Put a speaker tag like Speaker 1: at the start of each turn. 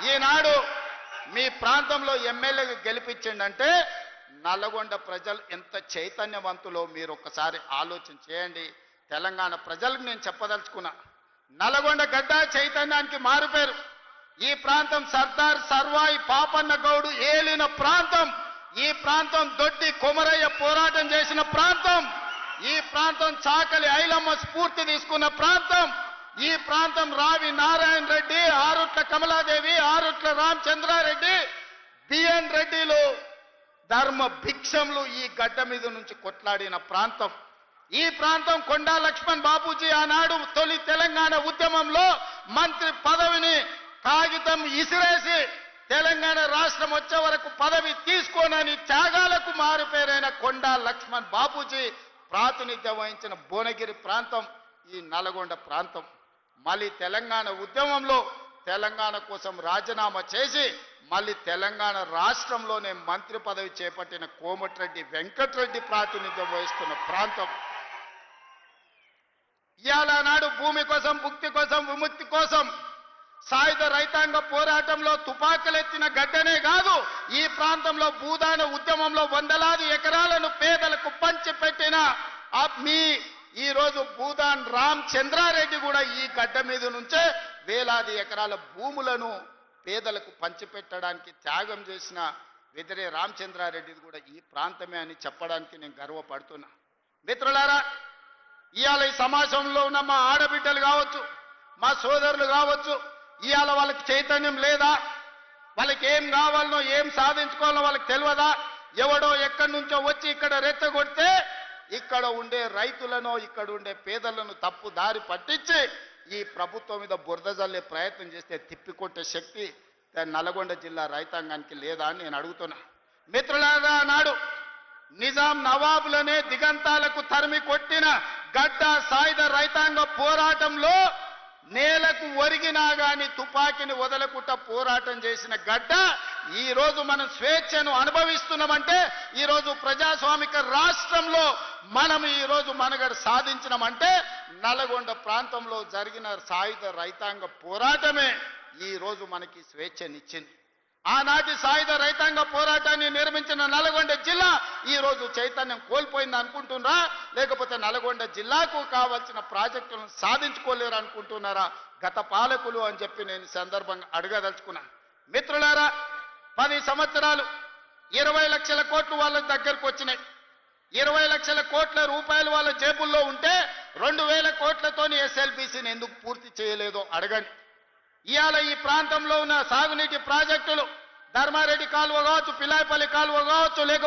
Speaker 1: ఈనాడు మీ ప్రాంతంలో ఎమ్మెల్యేగా గెలిపించిండంటే నల్లగొండ ప్రజలు ఎంత చైతన్యవంతులో మీరు ఒక్కసారి ఆలోచన చేయండి. తెలంగాణ ప్రజలకు నేను చెప్పదలుచుకున్నా, నల్లగొండ గడ్డ చైతన్యానికి మారుపేరు. ఈ ప్రాంతం సర్దార్ సర్వాయి పాపన్న గౌడు ఏలిన ప్రాంతం. ఈ ప్రాంతం దొడ్డి కొమరయ్య పోరాటం చేసిన ప్రాంతం. ఈ ప్రాంతం చాకలి ఐలమ్మ స్ఫూర్తి తీసుకున్న ప్రాంతం. ఈ ప్రాంతం రావి నారాయణ రెడ్డి, ఆరుట్ల కమలాదేవి, ఆరుట్ల రామచంద్రారెడ్డి, బిఎన్ రెడ్డిలు ధర్మ భిక్షములు ఈ గడ్డ మీద నుంచి కొట్లాడిన ప్రాంతం. ఈ ప్రాంతం కొండా లక్ష్మణ్ బాపూజీ ఆనాడు తొలి తెలంగాణ ఉద్యమంలో మంత్రి పదవిని కాగితం ఇసిరేసి తెలంగాణ రాష్ట్రం వచ్చే వరకు పదవి తీసుకోనని త్యాగాలకు మారుపేరైన కొండా లక్ష్మణ్ బాపూజీ ప్రాతినిధ్యం వహించిన భువనగిరి ప్రాంతం ఈ నల్గొండ ప్రాంతం. మళ్ళీ తెలంగాణ ఉద్యమంలో తెలంగాణ కోసం రాజీనామా చేసి మళ్ళీ తెలంగాణ రాష్ట్రంలోనే మంత్రి పదవి చేపట్టిన కోమటిరెడ్డి వెంకటరెడ్డి ప్రాతినిధ్యం వహిస్తున్న ప్రాంతం. ఇవాళ నాడు భూమి కోసం, భుక్తి కోసం, విముక్తి కోసం సాయుధ రైతాంగ పోరాటంలో తుపాకులెత్తిన గడ్డనే కాదు, ఈ ప్రాంతంలో భూదాన ఉద్యమంలో వందలాది ఎకరాలను పేదలకు పంచిపెట్టిన మీ ఈ రోజు భూదాన్ రామచంద్రారెడ్డి కూడా ఈ గడ్డ మీద నుంచే వేలాది ఎకరాల భూములను పేదలకు పంచిపెట్టడానికి త్యాగం చేసిన వెదిరే రామచంద్రారెడ్డిది కూడా ఈ ప్రాంతమే అని చెప్పడానికి నేను గర్వపడుతున్నా. మిత్రులారా, ఇవాళ ఈ సమాజంలో ఉన్న మా ఆడబిడ్డలు కావచ్చు, మా సోదరులు కావచ్చు, ఇవాళ వాళ్ళకి చైతన్యం లేదా? వాళ్ళకి ఏం కావాలనో ఏం సాధించుకోవాలనో వాళ్ళకి తెలియదా? ఎవడో ఎక్కడి నుంచో వచ్చి ఇక్కడ రెచ్చగొడితే ఇక్కడ ఉండే రైతులను, ఇక్కడ ఉండే పేదలను తప్పు దారి పట్టించి ఈ ప్రభుత్వం మీద బురద జల్లే ప్రయత్నం చేస్తే తిప్పికొట్టే శక్తి నల్గొండ జిల్లా రైతాంగానికి లేదా అని నేను అడుగుతున్నా. మిత్రులారా, నాడు నిజాం నవాబులనే దిగంతాలకు తరిమి కొట్టిన గడ్డ సాయుధ రైతాంగ పోరాటంలో నేలకు ఒరిగినా గాని తుపాకీని వదలకుండా పోరాటం చేసిన గడ్డ ఈ రోజు మనం స్వేచ్ఛను అనుభవిస్తున్నామంటే, ఈ రోజు ప్రజాస్వామిక రాష్ట్రంలో మనం ఈ రోజు మనుగడ సాధించినామంటే నల్గొండ ప్రాంతంలో జరిగిన సాయుధ రైతాంగ పోరాటమే ఈ రోజు మనకి స్వేచ్ఛనిచ్చింది. ఆనాటి సాయుధ రైతాంగ పోరాటాన్ని నిర్మించిన నల్గొండ జిల్లా ఈ రోజు చైతన్యం కోల్పోయింది అనుకుంటున్నారా? లేకపోతే నల్గొండ జిల్లాకు కావాల్సిన ప్రాజెక్టులను సాధించుకోలేరు అనుకుంటున్నారా గత పాలకులు అని చెప్పి నేను సందర్భంగా అడగదలుచుకున్నా. మిత్రులారా, 10 సంవత్సరాలు 20 లక్షల కోట్లు వాళ్ళ దగ్గరకు వచ్చినాయి. 20 లక్షల కోట్ల రూపాయలు వాళ్ళ జేబుల్లో ఉంటే 2000 కోట్లతోని ఎస్ఎల్బీసీని ఎందుకు పూర్తి చేయలేదో అడగండి. ఇవాళ ఈ ప్రాంతంలో ఉన్న సాగునీటి ప్రాజెక్టులు ధర్మారెడ్డి కాలువ కావచ్చు, పిల్లాయపల్లి కాలువ కావచ్చు, లేకపోతే